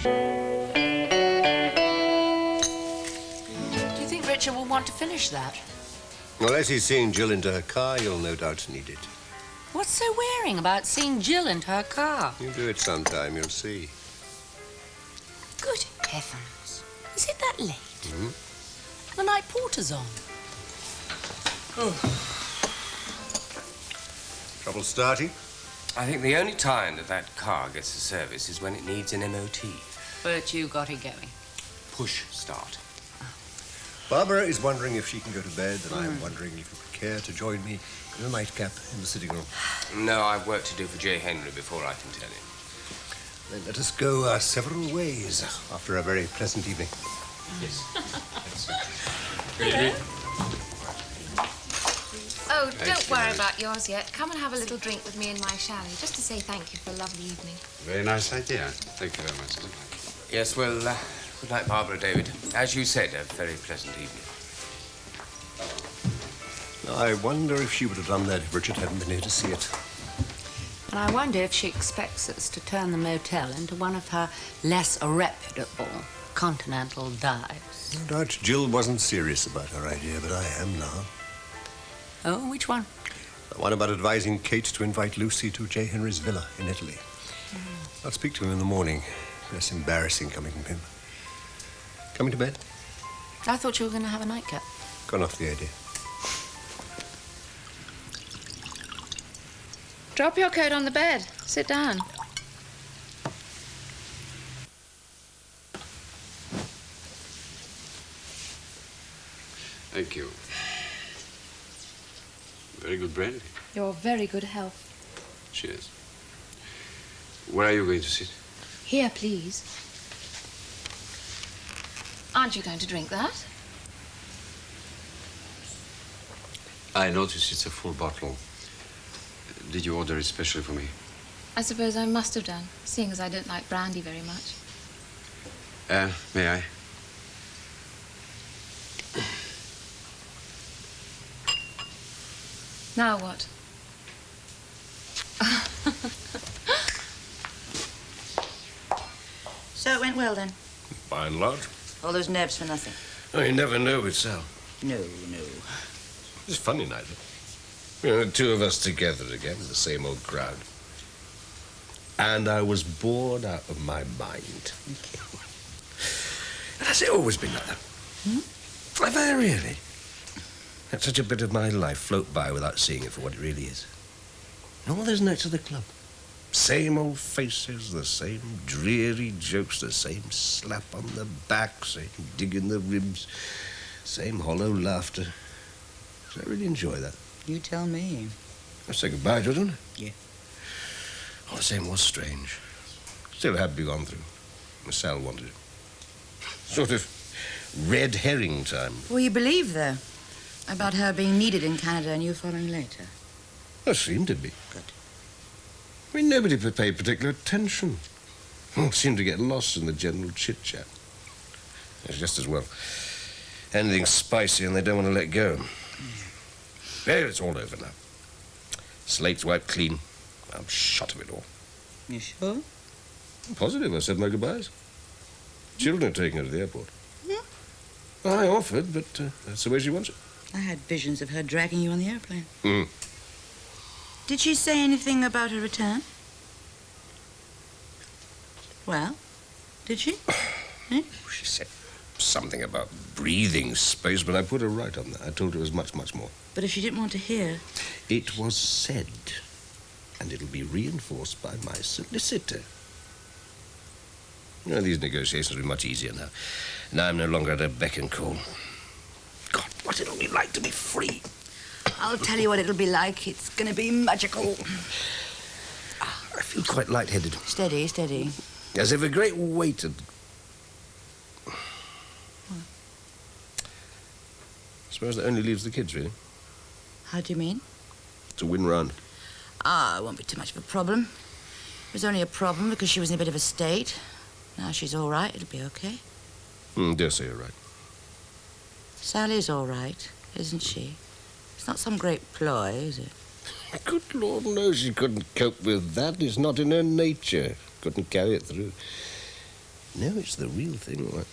Do you think Richard will want to finish that? Unless he's seeing Jill into her car, you'll no doubt need it. What's so wearing about seeing Jill into her car? You do it sometime, you'll see. Good heavens. Is it that late? Mm-hmm. The night porter's on. Oh. Trouble starting? I think the only time that car gets a service is when it needs an MOT. But you got it going. Push start. Barbara is wondering if she can go to bed, and I'm wondering if you would care to join me in a nightcap in the sitting room. No, I've work to do for J. Henry before I can tell him. Then let us go our several ways after a very pleasant evening. Yes. Oh, don't worry about yours yet. Come and have a little drink with me in my chalet, just to say thank you for a lovely evening. Very nice idea. Thank you very much. Yes, well, good night, Barbara, David. As you said, a very pleasant evening. I wonder if she would have done that if Richard hadn't been here to see it. And I wonder if she expects us to turn the motel into one of her less reputable continental dives. No doubt Jill wasn't serious about her idea, but I am now. Oh, which one? The one about advising Kate to invite Lucy to J. Henry's villa in Italy. I'll speak to him in the morning. Less embarrassing coming from him. Coming to bed? I thought you were going to have a nightcap. Gone off the idea. Drop your coat on the bed. Sit down. Thank you. Very good brandy. Your very good health. Cheers. Where are you going to sit? Here, please. Aren't you going to drink that? I notice it's a full bottle. Did you order it specially for me? I suppose I must have done, seeing as I don't like brandy very much. May I? Now what? So it went well, then? By and large. All those nerves for nothing? Oh, you never know with Sal. No. It's a funny night. You know, the two of us together again, the same old crowd. And I was bored out of my mind. Has it always been like that? Have I really? Let such a bit of my life float by without seeing it for what it really is. And all those nights at the club. Same old faces, the same dreary jokes, the same slap on the back, same dig in the ribs, same hollow laughter. Did I really enjoy that? You tell me. I say goodbye, didn't I? Yeah. All the same was strange. Still had to be gone through. Miss Sal wanted it. Sort of red herring time. Well, you believe, though, about her being needed in Canada and you following later? There seemed to be. Good. I mean, nobody paid particular attention. All seemed to get lost in the general chit-chat. It's just as well. Anything spicy and they don't want to let go. There, it's all over now. Slate's wiped clean. I'm shot of it all. You sure? I'm positive I said my goodbyes. Children are taking her to the airport. I offered, but that's the way she wants it. I had visions of her dragging you on the airplane. Mm. Did she say anything about her return? Well, did she? She said something about breathing space, but I put her right on that. I told her it was much, much more. But if she didn't want to hear... It was said, and it'll be reinforced by my solicitor. You know, these negotiations will be much easier now. Now I'm no longer at her beck and call. God, what it'll be like to be free. I'll tell you what it'll be like. It's going to be magical. I feel quite lightheaded. Steady, steady. As if a great weight had... What? I suppose that only leaves the kids, really. How do you mean? To win round. It won't be too much of a problem. It was only a problem because she was in a bit of a state. Now she's all right. It'll be okay. Dare say you're right. Sally's all right, isn't she? It's not some great ploy, is it? Good Lord, no, she couldn't cope with that. It's not in her nature. Couldn't carry it through. No, it's the real thing. Like.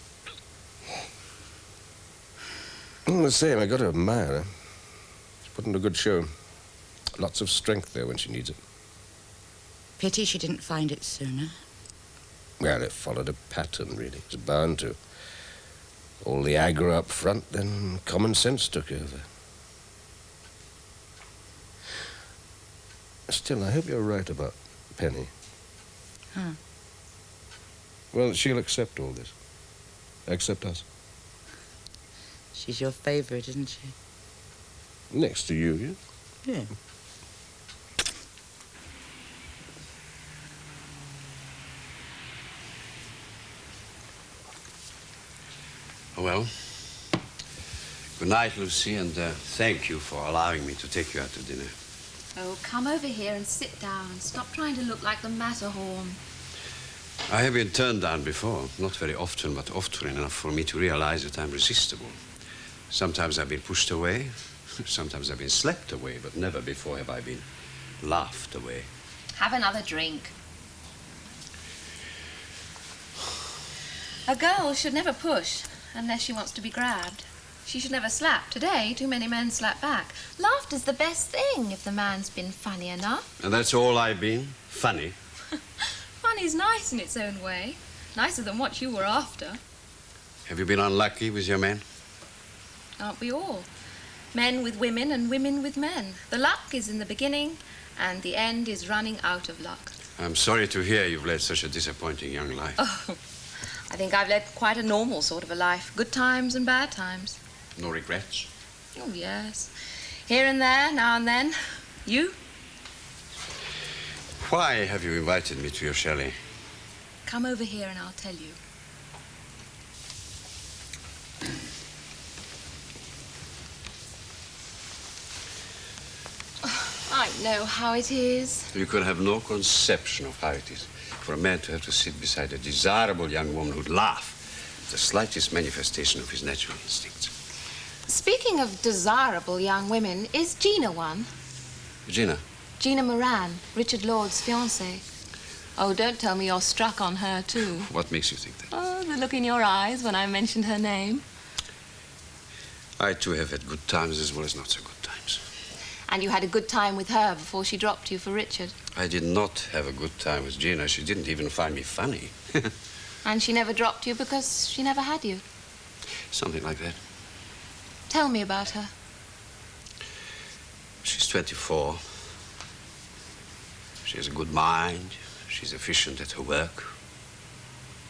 All the same, I got to admire her. She's putting a good show. Lots of strength there when she needs it. Pity she didn't find it sooner. Well, it followed a pattern, really. It was bound to. All the aggro up front, then common sense took over. Still, I hope you're right about Penny. Huh? Well, she'll accept all this. Accept us. She's your favourite, isn't she? Next to you, yeah? Yeah. Well, good night, Lucy, and thank you for allowing me to take you out to dinner. Oh, come over here and sit down and stop trying to look like the Matterhorn. I have been turned down before, not very often, but often enough for me to realize that I'm resistible. Sometimes I've been pushed away, sometimes I've been slept away, but never before have I been laughed away. Have another drink. A girl should never push unless she wants to be grabbed. She should never slap. Today, too many men slap back. Laughter's the best thing if the man's been funny enough. And that's all I've been? Funny? Funny's nice in its own way. Nicer than what you were after. Have you been unlucky with your men? Aren't we all? Men with women and women with men. The luck is in the beginning and the end is running out of luck. I'm sorry to hear you've led such a disappointing young life. Oh, I think I've led quite a normal sort of a life. Good times and bad times. No regrets? Oh, yes. Here and there, now and then. You? Why have you invited me to your chalet? Come over here and I'll tell you. I know how it is. You can have no conception of how it is for a man to have to sit beside a desirable young woman who'd laugh at the slightest manifestation of his natural instincts. Speaking of desirable young women, is Gina one? Gina? Gina Moran, Richard Lord's fiancée. Oh, don't tell me you're struck on her, too. What makes you think that? Oh, the look in your eyes when I mentioned her name. I, too, have had good times as well as not so good times. And you had a good time with her before she dropped you for Richard. I did not have a good time with Gina. She didn't even find me funny. And she never dropped you because she never had you. Something like that. Tell me about her. She's 24. She has a good mind. She's efficient at her work.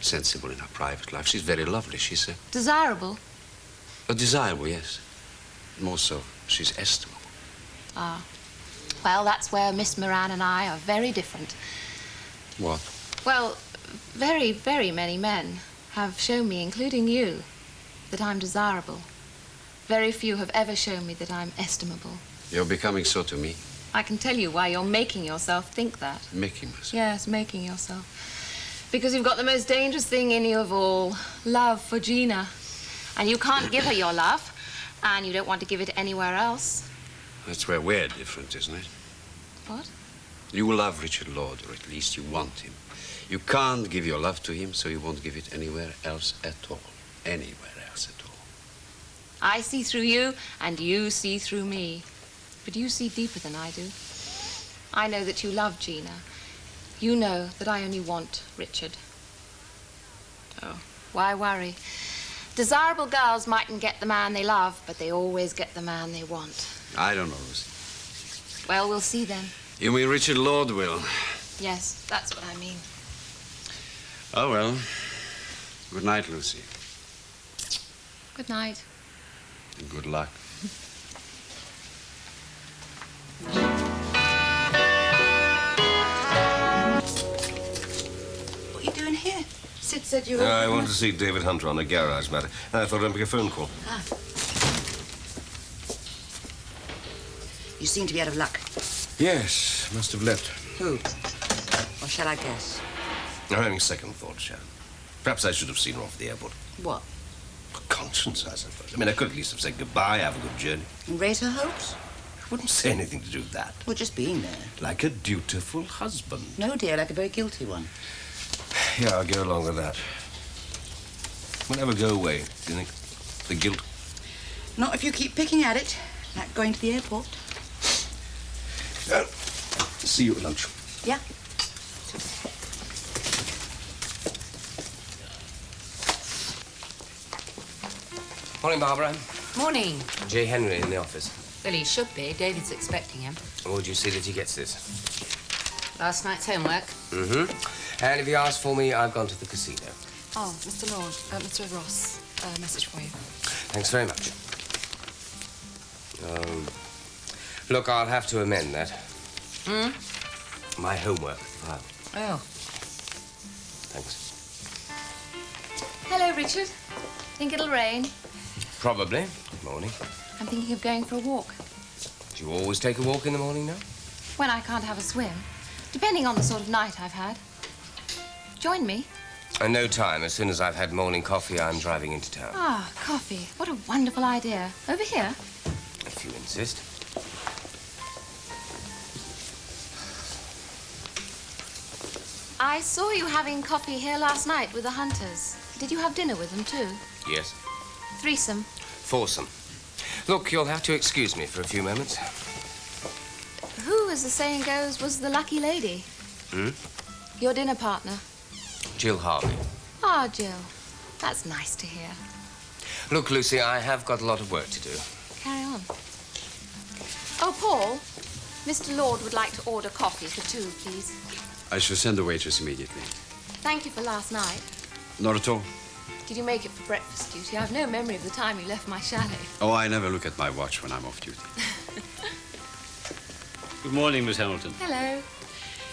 Sensible in her private life. She's very lovely. She's Desirable? desirable, yes. More so, she's estimable. Ah. Well, that's where Miss Moran and I are very different. What? Well, very, very many men have shown me, including you, that I'm desirable. Very few have ever shown me that I'm estimable. You're becoming so to me. I can tell you why you're making yourself think that. Making myself? Yes, making yourself. Because you've got the most dangerous thing in you of all, love for Gina. And you can't give her your love, and you don't want to give it anywhere else. That's where we're different, isn't it? What? You love Richard Lord, or at least you want him. You can't give your love to him, so you won't give it anywhere else at all. Anywhere else at all. I see through you, and you see through me. But you see deeper than I do. I know that you love Gina. You know that I only want Richard. Oh, why worry? Desirable girls mightn't get the man they love, but they always get the man they want. I don't know, Lucy. Well, we'll see then. You mean Richard Lord will? Yes, that's what I mean. Oh, well. Good night, Lucy. Good night. And good luck. What are you doing here? Sid said you were... I wanted to see David Hunter on a garage matter. I thought I'd make a phone call. Ah. You seem to be out of luck. Yes, must have left. Who? Or shall I guess? I'm having second thoughts, Sharon. Perhaps I should have seen her off the airport. What? For conscience, I suppose. I mean, I could at least have said goodbye, have a good journey. And raise her hopes? I wouldn't say anything to do with that. Well, just being there. Like a dutiful husband. No, dear, like a very guilty one. Yeah, I'll go along with that. Will never go away, do you think? The guilt. Not if you keep picking at it, like going to the airport. See you at lunch. Yeah. Morning, Barbara. Morning. J. Henry in the office. Well, he should be. David's expecting him. Would you see that he gets this? Last night's homework. Mm-hmm. And if he asks for me, I've gone to the casino. Oh, Mr. Lord, Mr. Ross, a message for you. Thanks very much. Look, I'll have to amend that. My homework file. Oh. Thanks. Hello, Richard. Think it'll rain? Probably. Good morning. I'm thinking of going for a walk. Do you always take a walk in the morning now? When I can't have a swim. Depending on the sort of night I've had. Join me. No time. As soon as I've had morning coffee, I'm driving into town. Ah, coffee. What a wonderful idea. Over here? If you insist. I saw you having coffee here last night with the Hunters. Did you have dinner with them, too? Yes. Threesome. Foursome. Look, you'll have to excuse me for a few moments. Who, as the saying goes, was the lucky lady? Your dinner partner. Jill Harvey. Ah, Jill. That's nice to hear. Look, Lucy, I have got a lot of work to do. Carry on. Oh, Paul, Mr. Lord would like to order coffee for two, please. I shall send the waitress immediately. Thank you for last night. Not at all. Did you make it for breakfast duty? I've no memory of the time you left my chalet. Oh, I never look at my watch when I'm off duty. Good morning, Miss Hamilton. Hello.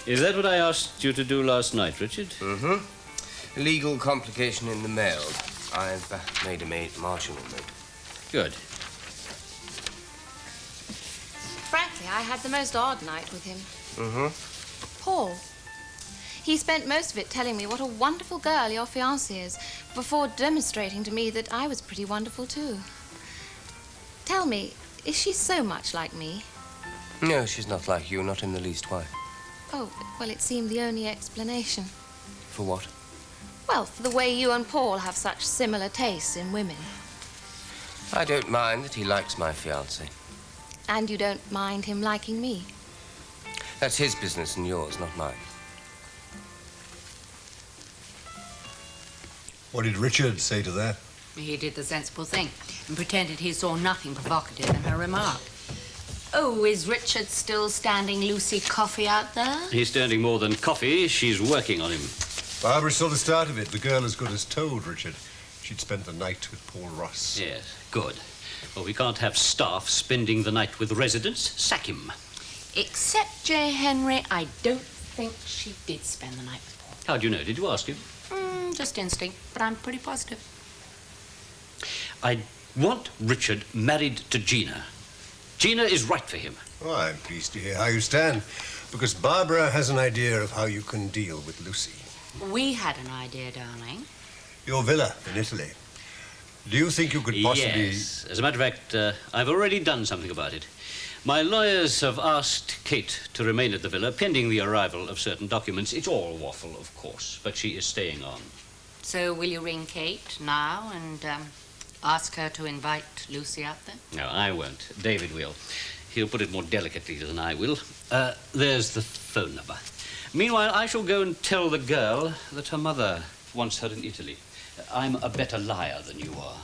Is that what I asked you to do last night, Richard? Mm-hmm. Legal complication in the mail. I've made a marginal note. Good. Frankly, I had the most odd night with him. Paul. He spent most of it telling me what a wonderful girl your fiancée is, before demonstrating to me that I was pretty wonderful, too. Tell me, is she so much like me? No, she's not like you, not in the least. Why? Oh, well, it seemed the only explanation. For what? Well, for the way you and Paul have such similar tastes in women. I don't mind that he likes my fiancée. And you don't mind him liking me? That's his business and yours, not mine. What did Richard say to that? He did the sensible thing and pretended he saw nothing provocative in her remark. Oh, is Richard still standing Lucy coffee out there? He's standing more than coffee. She's working on him. Barbara saw the start of it. The girl as good as told Richard she'd spent the night with Paul Ross. Yes, good. Well, we can't have staff spending the night with residents. Sack him. Except J. Henry, I don't think she did spend the night with Paul. How do you know? Did you ask him? Just instinct, but I'm pretty positive. I want Richard married to Gina. Gina is right for him. Oh, I'm pleased to hear how you stand, because Barbara has an idea of how you can deal with Lucy. We had an idea, darling. Your villa in Italy. Do you think you could possibly... Yes. As a matter of fact, I've already done something about it. My lawyers have asked Kate to remain at the villa pending the arrival of certain documents. It's all waffle, of course, but she is staying on. So will you ring Kate now and ask her to invite Lucy out there? No, I won't. David will. He'll put it more delicately than I will. There's the phone number. Meanwhile, I shall go and tell the girl that her mother wants her in Italy. I'm a better liar than you are.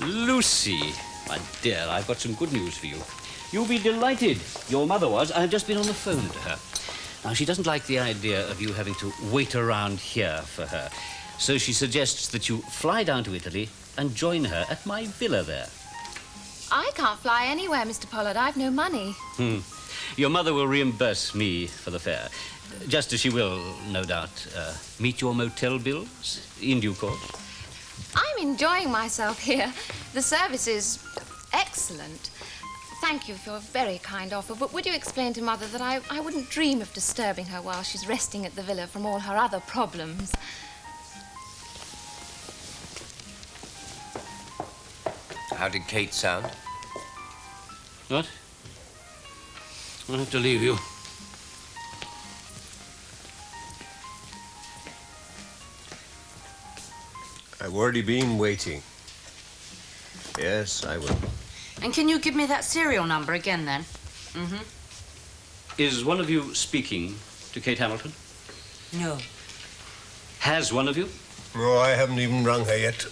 Lucy, my dear, I've got some good news for you. You'll be delighted. Your mother was. I've just been on the phone to her. Now, she doesn't like the idea of you having to wait around here for her. So she suggests that you fly down to Italy and join her at my villa there. I can't fly anywhere, Mr. Pollard. I've no money. Your mother will reimburse me for the fare, just as she will, no doubt, meet your motel bills in due course. I'm enjoying myself here. The service is excellent. Thank you for your very kind offer, but would you explain to Mother that I wouldn't dream of disturbing her while she's resting at the villa from all her other problems? How did Kate sound? What? I'll have to leave you. I've already been waiting. Yes, I will. And can you give me that serial number again, then? Is one of you speaking to Kate Hamilton? No. Has one of you? No, I haven't even rung her yet.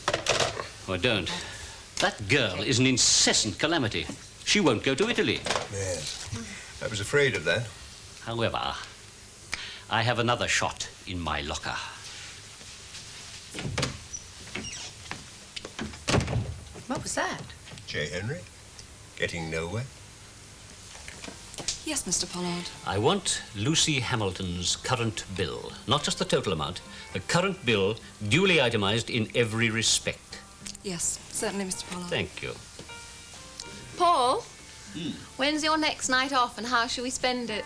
Oh, don't. That girl is an incessant calamity. She won't go to Italy. Yes. I was afraid of that. However, I have another shot in my locker. What was that? J. Henry? Getting nowhere? Yes, Mr. Pollard. I want Lucy Hamilton's current bill. Not just the total amount, the current bill duly itemized in every respect. Yes, certainly, Mr. Pollard. Thank you. Paul, when's your next night off and how shall we spend it?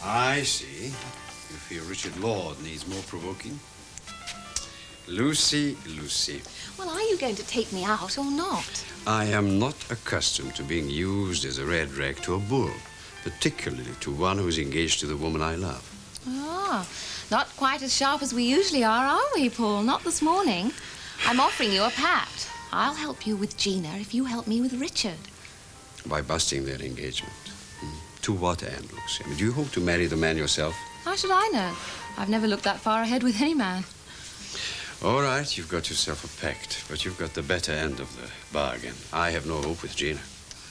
I see. You feel Richard Lord needs more provoking. Lucy. Well, are you going to take me out or not? I am not accustomed to being used as a red rag to a bull, particularly to one who is engaged to the woman I love. Ah, not quite as sharp as we usually are we, Paul? Not this morning. I'm offering you a pat. I'll help you with Gina if you help me with Richard. By busting their engagement. To what end, Lucy? I mean, do you hope to marry the man yourself? How should I know? I've never looked that far ahead with any man. All right, you've got yourself a pact, but you've got the better end of the bargain. I have no hope with Gina.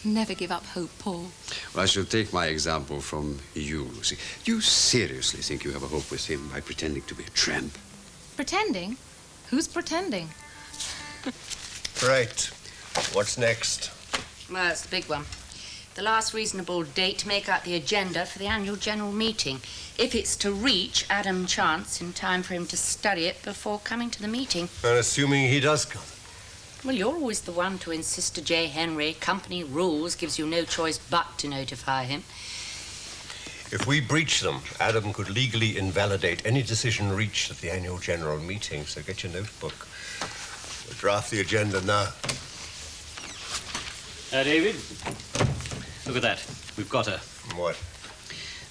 Never give up hope, Paul. Well, I shall take my example from you, Lucy. Do you seriously think you have a hope with him by pretending to be a tramp? Pretending? Who's pretending? Right. What's next? Well, it's the big one. The last reasonable date to make out the agenda for the annual general meeting. If it's to reach Adam Chance in time for him to study it before coming to the meeting. And assuming he does come. Well, you're always the one to insist to J. Henry. Company rules gives you no choice but to notify him. If we breach them, Adam could legally invalidate any decision reached at the annual general meeting. So get your notebook. We'll draft the agenda now. David, look at that. We've got her. What?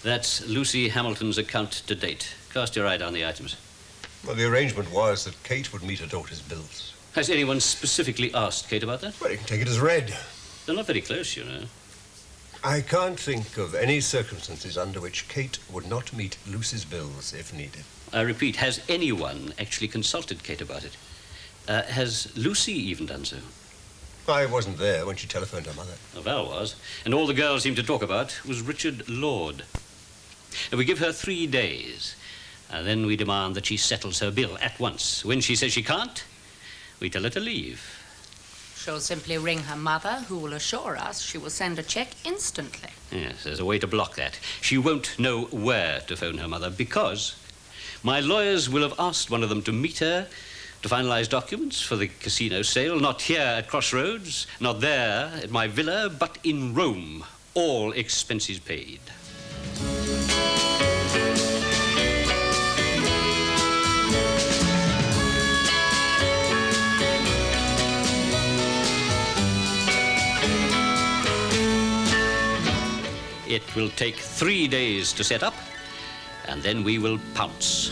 That's Lucy Hamilton's account to date. Cast your eye down the items. Well, the arrangement was that Kate would meet her daughter's bills. Has anyone specifically asked Kate about that? Well, you can take it as read. They're not very close, you know. I can't think of any circumstances under which Kate would not meet Lucy's bills if needed. I repeat, has anyone actually consulted Kate about it? Has Lucy even done so? I wasn't there when she telephoned her mother. Well, Val was. And all the girl seemed to talk about was Richard Lord. And we give her 3 days. And then we demand that she settles her bill at once. When she says she can't, we tell her to leave. She'll simply ring her mother, who will assure us she will send a cheque instantly. Yes, there's a way to block that. She won't know where to phone her mother because my lawyers will have asked one of them to meet her to finalize documents for the casino sale, not here at Crossroads, not there at my villa, but in Rome, all expenses paid. It will take 3 days to set up, and then we will pounce.